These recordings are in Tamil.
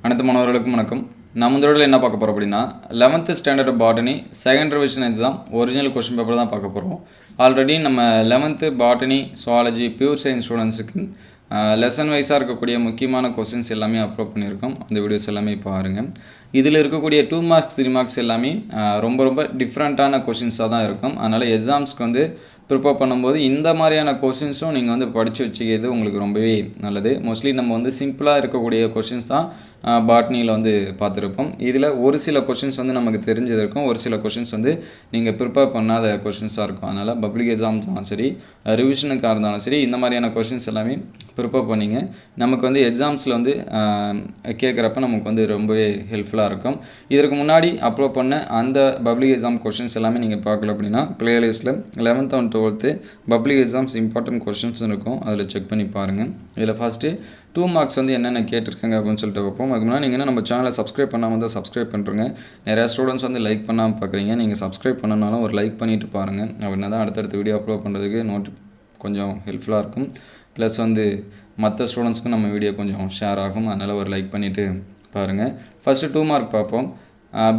அனைத்து மாணவர்களுக்கும் வணக்கம். நம்ம இந்த வீடியோவில் என்ன பார்க்க போகிறோம் அப்படின்னா 11th standard botany second revision exam original question paper தான் பார்க்க போகிறோம். ஆல்ரெடி நம்ம 11th botany zoology pure science ஸ்டூடெண்ட்ஸுக்கு லெசன் வைஸாக இருக்கக்கூடிய முக்கியமான கொஸ்டின்ஸ் எல்லாமே அப்லோட் பண்ணியிருக்கோம். அந்த வீடியோஸ் எல்லாமே பாருங்கள். இதில் இருக்கக்கூடிய 2 மார்க்ஸ் 3 மார்க்ஸ் எல்லாமே ரொம்ப டிஃப்ரெண்ட்டான கொஸ்டின்ஸாக தான் இருக்கும். அதனால் எக்ஸாம்ஸ்க்கு வந்து ப்ரிப்பேர் பண்ணும்போது இந்த மாதிரியான கொஸ்டின்ஸும் நீங்கள் வந்து படித்து வச்சுக்கிறது உங்களுக்கு ரொம்பவே நல்லது. மோஸ்ட்லி நம்ம வந்து சிம்பிளாக இருக்கக்கூடிய கொஸ்டின்ஸ் தான் பாட்னியில் வந்து பார்த்துருப்போம். இதில் ஒரு சில கொஸ்டின்ஸ் வந்து நமக்கு தெரிஞ்சது இருக்கும், ஒரு சில கொஸ்டின்ஸ் வந்து நீங்கள் ப்ரிப்பேர் பண்ணாத கொஸ்டின்ஸாக இருக்கும். அதனால் பப்ளிக் எக்ஸாம் இருந்தாலும் சரி, ரிவிஷனுக்காக இருந்தாலும் சரி, இந்த மாதிரியான கொஸ்டின்ஸ் எல்லாமே ப்ரிப்பேர் பண்ணிங்க. நமக்கு வந்து எக்ஸாம்ஸில் வந்து கேட்குறப்ப நமக்கு வந்து ரொம்பவே ஹெல்ப்ஃபுல்லாக இருக்கும். இதற்கு முன்னாடி அப்லோட் பண்ண அந்த பப்ளிக் எக்ஸாம் கொஸ்டின்ஸ் எல்லாமே நீங்கள் பார்க்கல அப்படின்னா ப்ளேலிஸ்ட்டில் 11th and 12th public exams important questions இருக்கும், அதில் செக் பண்ணி பாருங்கள். இதில் ஃபஸ்ட்டு 2 மார்க்ஸ் வந்து என்னென்ன கேட்டிருக்காங்க அப்படின்னு சொல்லிட்டு வைப்போம். அதுக்கு முன்னாடி நீங்கள் நம்ம சேனலை சப்ஸ்கிரைப் பண்ணாமல் வந்து சப்ஸ்கிரைப் பண்ணுறங்க. நிறையா ஸ்டூடெண்ட்ஸ் வந்து லைக் பண்ணாமல் பார்க்குறீங்க. நீங்கள் சப்ஸ்கிரைப் பண்ணனாலும் ஒரு லைக் பண்ணிவிட்டு பாருங்கள். அப்படின்னா தான் அடுத்தடுத்த வீடியோ அப்லோட் பண்ணுறதுக்கு கொஞ்சம் ஹெல்ப்ஃபுல்லாக இருக்கும். ப்ளஸ் வந்து மற்ற ஸ்டூடெண்ட்ஸ்க்கும் நம்ம வீடியோ கொஞ்சம் ஷேர் ஆகும். அதனால் ஒரு லைக் பண்ணிவிட்டு பாருங்கள். ஃபஸ்ட்டு 2 மார்க் பார்ப்போம்.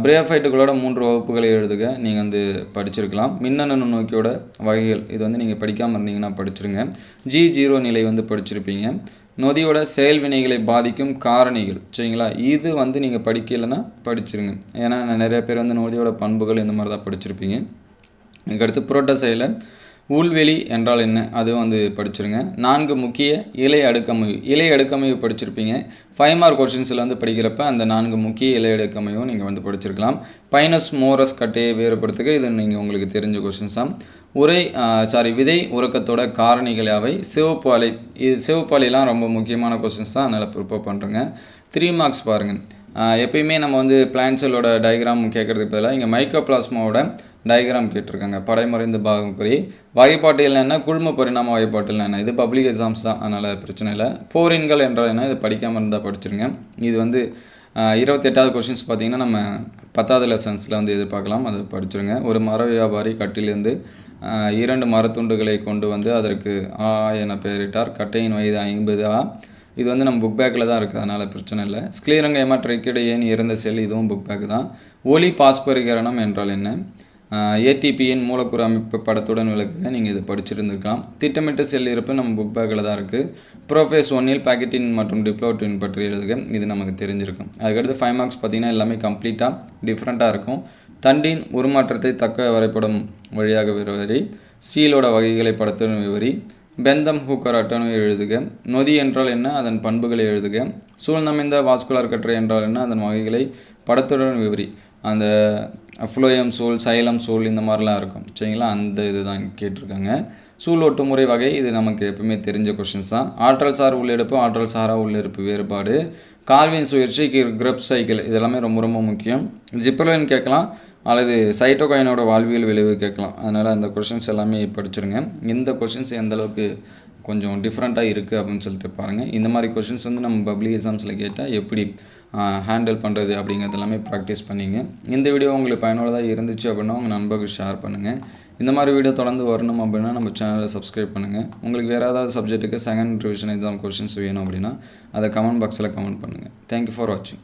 பிரேஃபைட்டுகளோட 3 வகுப்புகளை எழுதுக. நீங்கள் வந்து படிச்சிருக்கலாம். மின்னணு நுண்ணோக்கியோட வகைகள் இது வந்து நீங்கள் படிக்காமல் இருந்தீங்கன்னா படிச்சிருங்க. G0 நிலை வந்து படிச்சிருப்பீங்க. நொதியோட செயல் வினைகளை பாதிக்கும் காரணிகள், சரிங்களா? இது வந்து நீங்கள் படிக்கலைன்னா படிச்சிருங்க. ஏன்னா நிறைய பேர் வந்து நொதியோட பண்புகள் இந்த மாதிரி தான் படிச்சிருப்பீங்க. இதுக்கடுத்து புரோட்டோசைல உள்வெளி என்றால் என்ன, அதுவும் வந்து படிச்சிருங்க. 4 முக்கிய இலை அடுக்கமைவு படிச்சிருப்பீங்க. 5 மார்க் கொஸ்டின்ஸில் வந்து படிக்கிறப்ப அந்த 4 முக்கிய இலை அடுக்கமைவும் நீங்கள் வந்து படிச்சிருக்கலாம். பைனஸ் மோரஸ் கட்டையை வேறுபடுத்துக, இது நீங்கள் உங்களுக்கு தெரிஞ்ச கொஸ்டின்ஸ் தான். விதை உறக்கத்தோட காரணிகள் யாவை? சிவப்பு அலை. இது சிவப்பு அலைலாம் ரொம்ப முக்கியமான கொஸ்டின்ஸ் தான், அதனால் ப்ரிப்பேர் பண்ணுறேங்க. 3 மார்க்ஸ் பாருங்கள். எப்பயுமே நம்ம வந்து பிளான்ட் செல்லோட டயக்ராம் கேட்குறதுக்கு பதிலாக இங்கே மைக்கோபிளாஸ்மாவோட டயக்ராம் கேட்டிருக்காங்க. படைமுறைந்து பாகப்பொறி வகைப்பாட்டியல் என்ன, குழும பரிணாம வகைப்பாட்டியல் என்ன, இது பப்ளிக் எக்ஸாம்ஸ் தான், அதனால் பிரச்சனை இல்லை. போரின்கள் என்றால் என்ன, இது படிக்காமல் இருந்தால் படிச்சிருங்க. இது வந்து 28வது கொஸ்டின்ஸ் பார்த்திங்கன்னா நம்ம 10வது லெசன்ஸில் வந்து எதிர்பார்க்கலாம், அதை படிச்சிருங்க. ஒரு மர வியாபாரி கட்டிலிருந்து 2 மரத்துண்டுகளை கொண்டு வந்து அதற்கு ஆ என பெயரிட்டார். கட்டையின் வயது 50 இது வந்து நம்ம புக் பேக்கில் தான் இருக்குது, அதனால் பிரச்சனை இல்லை. ஸ்க்ளீரங்க ஹெமட்ரைக்கிடு ஏன் இறந்த செல், இதுவும் புக் பேக்கு தான். ஒளி பாஸ்பரிகரணம் என்றால் என்ன, ஏடிபியின் மூலக்கூறு அமைப்பு படத்துடன் விளக்குங்க. நீங்கள் இது படிச்சிருந்துருக்கலாம். திட்டமிட்ட செல் இருப்பு நம்ம புக் பேக்கில் தான் இருக்குது. ப்ரோஃபேஸ் 1 பாக்கெட்டின் மற்றும் டிப்ளோட்டின் பற்றி எழுதுக, இது நமக்கு தெரிஞ்சிருக்கும். அதுக்கடுத்து 5 மார்க்ஸ் பார்த்திங்கன்னா எல்லாமே கம்ப்ளீட்டாக டிஃப்ரெண்ட்டாக இருக்கும். தண்டின் உருமாற்றத்தை தக்க வரைபடம் வழியாக விவரி. ஸ்டீலோட வகைகளை படத்துடன் விவரி. பெந்தம் ஹூக்கர் அட்டவணை எழுதுக. நொதி என்றால் என்ன, அதன் பண்புகளை எழுதுக. சூழ்நமைந்த வாஸ்குலர் கற்றை என்றால் என்ன, அதன் வகைகளை படத்துடன் விவரி. அந்த ஃப்ளோயம் சூழ், சைலம் சூழ் இந்த மாதிரிலாம் இருக்கும், சரிங்களா? அந்த இது தான் கேட்டிருக்காங்க. சூழ் ஒட்டுமுறை வகை, இது நமக்கு எப்பவுமே தெரிஞ்ச கொஸ்டின்ஸ் தான். ஆற்றல் சார் உள்ளெடுப்பு, ஆற்றல் சாரா உள்ளெடுப்பு வேறுபாடு. கால்வின் சுழற்சி, கிரெப் சைக்கிள், இதெல்லாமே ரொம்ப முக்கியம். ஜிப்ரலின் கேட்கலாம், அல்லது சைட்டோகைனோட வாழ்வியல் விளைவு கேட்கலாம். அதனால் அந்த கொஷின்ஸ் எல்லாமே படிச்சிருங்க. இந்த கொஷின்ஸ் எந்தளவுக்கு கொஞ்சம் டிஃப்ரெண்ட்டாக இருக்குது அப்படின்னு சொல்லிட்டு பாருங்கள். இந்த மாதிரி கொஷின்ஸ் வந்து நம்ம பப்ளிக் எக்ஸாம்ஸில் கேட்டால் எப்படி ஹேண்டில் பண்ணுறது அப்படிங்கிறது எல்லாமே ப்ராக்டிஸ் பண்ணிங்க. இந்த வீடியோ உங்களுக்கு பயனுள்ளதாக இருந்துச்சு அப்படின்னா உங்கள் நண்பர்களுக்கு ஷேர் பண்ணுங்கள். இந்த மாதிரி வீடியோ தொடர்ந்து வரணும் அப்படின்னா நம்ம சேனலை சப்ஸ்கிரைப் பண்ணுங்கள். உங்களுக்கு வேறு ஏதாவது சப்ஜெக்ட்டுக்கு செகண்ட் ரிவிஷன் எக்ஸாம் கொஷின்ஸ் வேணும் அப்படின்னா அதை கமெண்ட் பாக்ஸில் கமெண்ட் பண்ணுங்கள். தேங்க்யூ ஃபார் வாட்சிங்.